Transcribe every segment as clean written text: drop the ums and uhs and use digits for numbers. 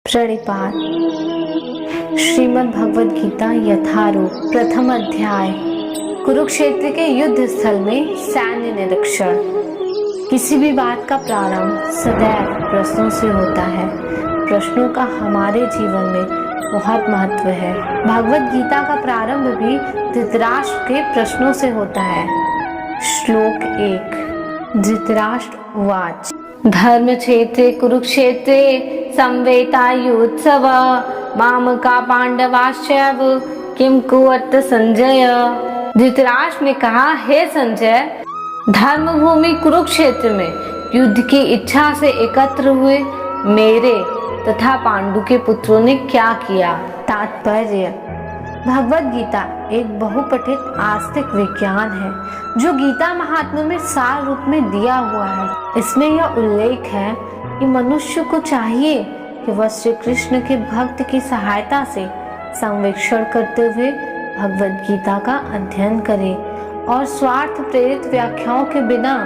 प्रणिपात। श्रीमद् भगवद गीता यथारूप प्रथम अध्याय। कुरुक्षेत्र के युद्ध स्थल में सैन्य निरीक्षण। किसी भी बात का प्रारंभ सदैव प्रश्नों से होता है। प्रश्नों का हमारे जीवन में बहुत महत्व है। भगवद गीता का प्रारंभ भी धृतराष्ट्र के प्रश्नों से होता है। श्लोक 1। धृतराष्ट्र उवाच धर्म क्षेत्रे कुरुक्षेत्रे संवेतायुत्सव मामका पांडवाश्चैव किम कुर्वत संजय। धृतराष्ट्र ने कहा, हे संजय, धर्म भूमि कुरुक्षेत्र में युद्ध की इच्छा से एकत्र हुए मेरे तथा पांडु के पुत्रों ने क्या किया। तात्पर्य: भगवद गीता एक बहुपठित आस्तिक विज्ञान है जो गीता महात्म्य में सार रूप में दिया हुआ है। इसमें यह उल्लेख है कि मनुष्य को चाहिए कि वह श्री कृष्ण के भक्त की सहायता से संवेक्षण करते हुए भगवद गीता का अध्ययन करे और स्वार्थ प्रेरित व्याख्याओं के बिना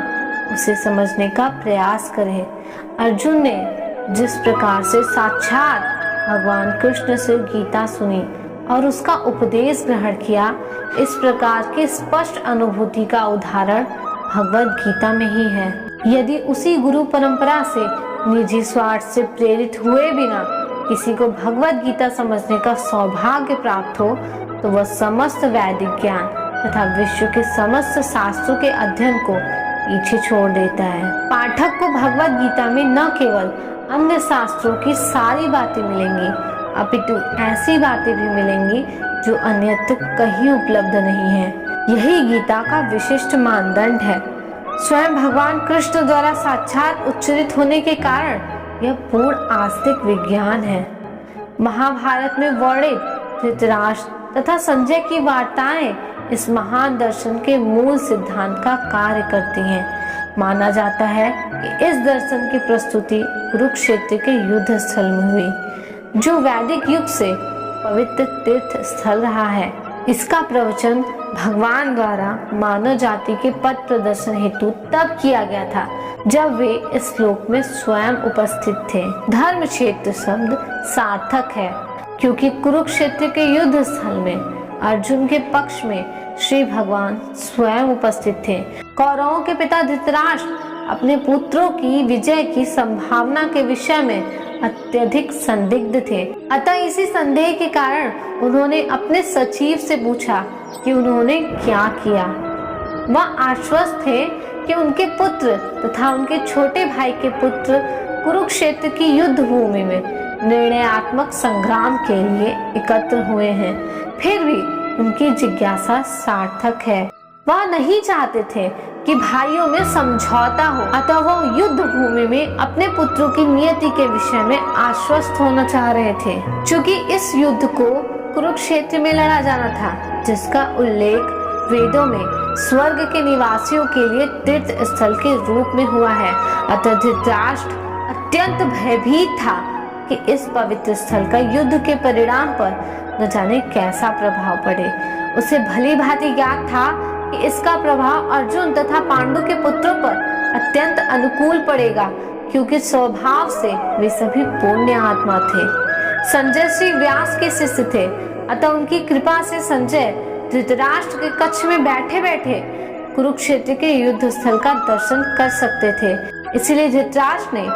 उसे समझने का प्रयास करे। अर्जुन ने जिस प्रकार से साक्षात भगवान कृष्ण से गीता सुनी और उसका उपदेश ग्रहण किया, इस प्रकार की स्पष्ट अनुभूति का उदाहरण भगवद गीता में ही है। यदि उसी गुरु परंपरा से निजी स्वार्थ से प्रेरित हुए बिना किसी को भगवद गीता समझने का सौभाग्य प्राप्त हो तो वह समस्त वैदिक ज्ञान तथा विश्व के समस्त शास्त्रों के अध्ययन को पीछे छोड़ देता है। पाठक को भगवद गीता में न केवल अन्य शास्त्रों की सारी बातें मिलेंगी अपितु ऐसी बातें भी मिलेंगी जो अन्यत्र कहीं उपलब्ध नहीं है। यही गीता का विशिष्ट मानदंड है। स्वयं भगवान कृष्ण द्वारा साक्षात उच्चरित होने के कारण यह पूर्ण आस्तिक विज्ञान है। महाभारत में वर्णित धृतराष्ट्र तथा संजय की वार्ताएं इस महान दर्शन के मूल सिद्धांत का कार्य करती हैं। माना जाता है कि इस दर्शन की प्रस्तुति कुरुक्षेत्र के युद्ध स्थल में हुई, जो वैदिक युग से पवित्र तीर्थ स्थल रहा है। इसका प्रवचन भगवान द्वारा मानव जाति के पथ प्रदर्शन हेतु तब किया गया था जब वे इस श्लोक में स्वयं उपस्थित थे। धर्म क्षेत्र शब्द सार्थक है क्योंकि कुरुक्षेत्र के युद्ध स्थल में अर्जुन के पक्ष में श्री भगवान स्वयं उपस्थित थे। कौरवों के पिता धृतराष्ट्र अपने पुत्रों की विजय की संभावना के विषय में अत्यधिक संदिग्ध थे। अतः इसी संदेह के कारण उन्होंने अपने सचिव से पूछा कि उन्होंने क्या किया। वह आश्वस्त थे कि उनके पुत्र तथा उनके छोटे भाई के पुत्र कुरुक्षेत्र की युद्ध भूमि में निर्णयात्मक संग्राम के लिए एकत्र हुए हैं। फिर भी उनकी जिज्ञासा सार्थक है। वह नहीं चाहते थे कि भाइयों में समझौता हो, अतः वह युद्ध भूमि में अपने पुत्रों की नियति के विषय में आश्वस्त होना चाह रहे थे। चूंकि इस युद्ध को कुरुक्षेत्र में लड़ा जाना था, जिसका उल्लेख वेदों में स्वर्ग के निवासियों के लिए तीर्थ स्थल के रूप में हुआ है, अतः धृतराष्ट्र अत्यंत भयभीत था कि इस पवित्र स्थल का युद्ध के परिणाम पर न जाने कैसा प्रभाव पड़े। उसे भली भांति ज्ञात था कि इसका प्रभाव अर्जुन तथा पांडु के पुत्रों पर अत्यंत अनुकूल पड़ेगा, क्योंकि स्वभाव से वे सभी पुण्य आत्मा थे। संजय श्री व्यास के शिष्य थे, अतः उनकी कृपा से संजय धृतराष्ट्र के कक्ष में बैठे बैठे कुरुक्षेत्र के युद्ध स्थल का दर्शन कर सकते थे। इसलिए धृतराष्ट्र ने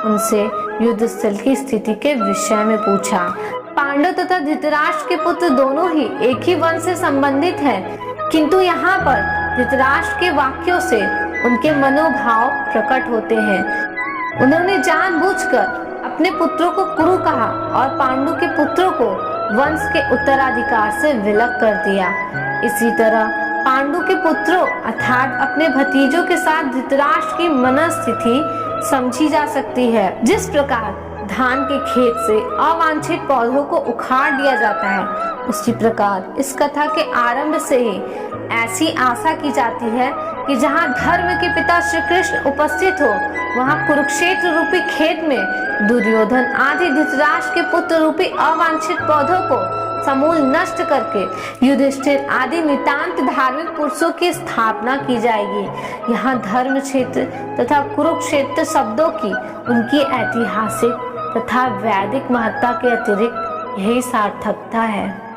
उनसे युद्ध स्थल की स्थिति के विषय में पूछा। पांडव तथा धृतराष्ट्र के पुत्र दोनों ही एक ही वंश से संबंधित हैं, किंतु यहाँ पर धृतराष्ट्र के वाक्यों से उनके मनोभाव प्रकट होते हैं। उन्होंने जानबूझकर अपने पुत्रों को कुरु कहा और पांडु के पुत्रों को वंश के उत्तराधिकार से विलग कर दिया। इसी तरह पांडु के पुत्रों अर्थात अपने भतीजों के साथ धृतराष्ट्र की मनस्थिति समझी जा सकती है। जिस प्रकार धान के खेत से अवांछित पौधों को उखाड़ दिया जाता है, उसी प्रकार इस कथा के आरंभ से ही ऐसी आशा की जाती है कि जहाँ धर्म के पिता श्री कृष्ण उपस्थित हो, वहाँ कुरुक्षेत्र रूपी खेत में दुर्योधन आदि धृतराष्ट्र के पुत्र रूपी अवांछित पौधों को समूल नष्ट करके युधिष्ठिर आदि नितांत धार्मिक पुरुषों की स्थापना की जाएगी। यहाँ धर्म क्षेत्र तथा कुरुक्षेत्र शब्दों की उनकी ऐतिहासिक तथा वैदिक महत्ता के अतिरिक्त यही सार्थकता है।